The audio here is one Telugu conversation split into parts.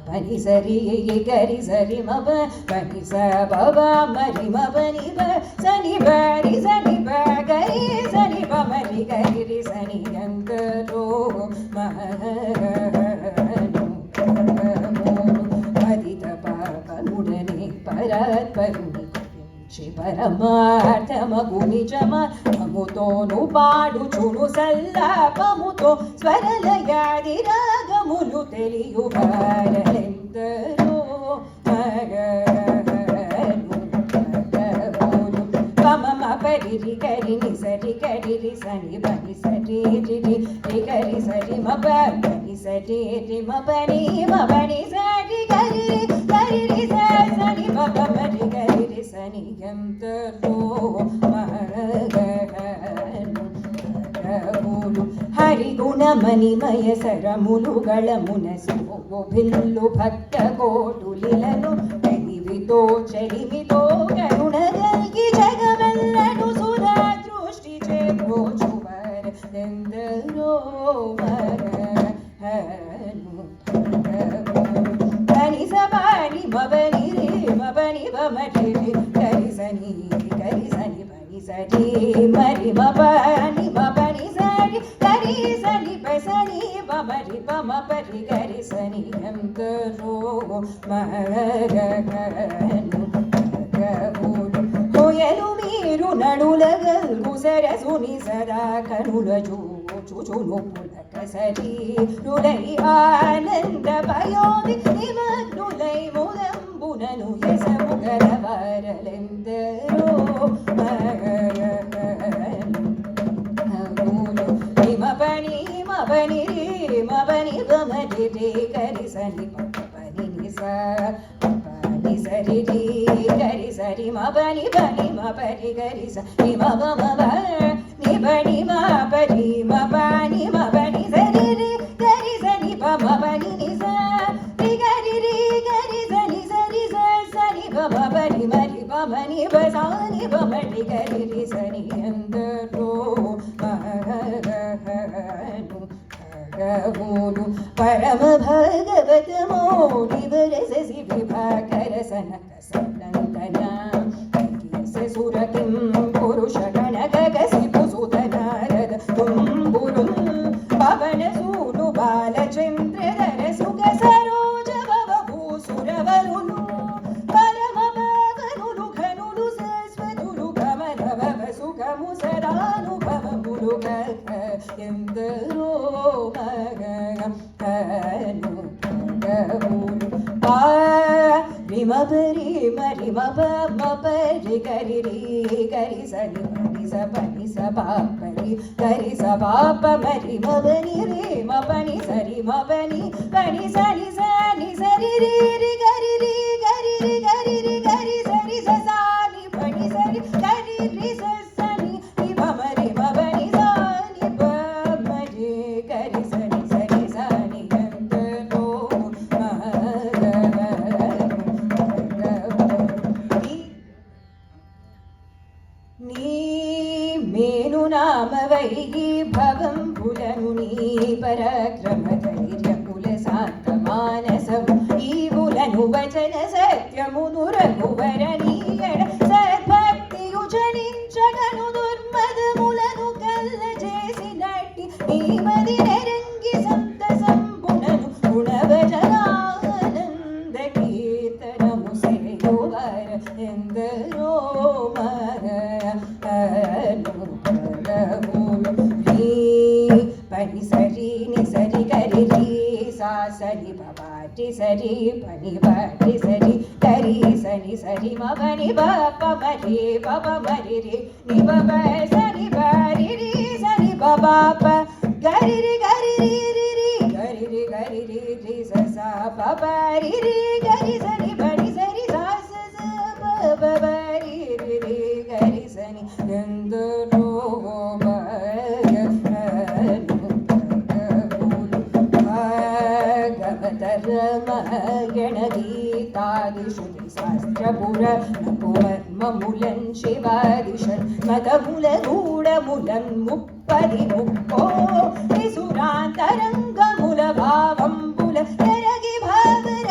pani sari gari sari ma pa pani sa ba ba mari ma pani ba sani ba ri sani ba gari sani ba mari gari ri sani gandro ma madita pa panudane parat paruni పరమార్థమగు నిజమ అముతోను పాడుచును సల్లాపముతో స్వరలయాది రాగములు తెలియువారెందరో మగను పరిరి కరిని సరి కరిరి సని బని సరి రిరి రి కరి సరి మ బని సరి రి మ బని సరి కరిరి కరిరి సని మ బని కరిరి సని గంతలో మగను హరి గుణమణిమయ సరములుగళ మునసు బిల్లు భక్త కోటులిలను తెలివితో చెలిమితో కరుణగల్గి జగమెల్లడు సుధా దృష్టి చేకూచువర్ ఎందరో మగను సబాని మబని రే మబని బమరి కరిసని కరిసని బని సరి మరి మబని మబని సరి కరిసని బసని బమరి బమ పరి కరిసని ఎందరో మగను హోయలు మీరు నడులగల్గు సరసుని సదా కనుల చూచును పులకసరి నులై ఆనంద భయోది నిమగ్నులై ముదంబునను యసముగరవరలెందరో మగను మబని రే మబని బమరి రే కరిసని పని నిసా సరి రి గరి సరి మ బని బని మ పరి గరి సరి మ బ మ బ ని బని మ పరి మ బని మ బని సరి రి గరి సరి బ మ బని ని స రి గరి సని సరి స సని బ మ బని మరి బ మని బ సని బ మని గరి రి సని ఎందరో మగను పరమ భగవత మౌని వరససి విభాకర సనక సనందన సుర కిం పురుష గణక కసిపు సుత నారద తుంబురు పవన సూను బాలచంద్రధర సుఖ సరోజ భవ భూసురవరులు పరమ భవనులు ఘనులు సస్వతులు కమల భవ సుఖము సదానుభవములు ఎందరో రిమబరి మరి మబ మబరి గరి రి గరి సరి మరి స పని స పాపరి గరి స పాప మరి మబని రే మబని సరి మబని పని సని సని సరి రి రి గరి రి గరి రి గరి రి గరి సరి స సాని పని సరి గరి రి స సని రి మబరి మబని సాని పమరి గరి సరి సరి సాని గంతలో నీ మేను నామవై భవంబులను నీ పరాక్రమ ధైర్యముల శాంత మానసము ఈవులను వచన సత్యమును రఘువర నీయడ సద్భక్తియు జనించగను దుర్మదములను కల్ల చేసినట్టి నీమది నెరంగి సంత సంపునను గుణవజనానంద కీర్తనము సేయువర ఎందరో పని సరి ని సరి గరి రి సా సరి బాటి సరి పని బాటి సరి గరి సని సరి మ బని బప మరి బప మరి రి ని బప సరి బరి రి సరి బప గరి రి గరి రి రి రి గరి రి గరి రి రి స సా బప రి రి గరి సరి బడి సరి సా స స బ బరి రి రి గరి సని ఎందరో గణగీతాదిశుని శాస్త్రపుర నపువర్మములన్ శివాదిశన్ మదముల గూఢములన్ ముప్పది ముక్కో త్రిసురాంతరంగముల భావంబుల తెరగి భావర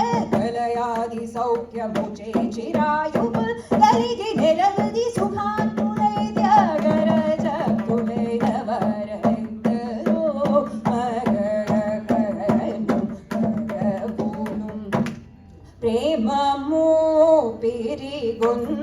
గొంతు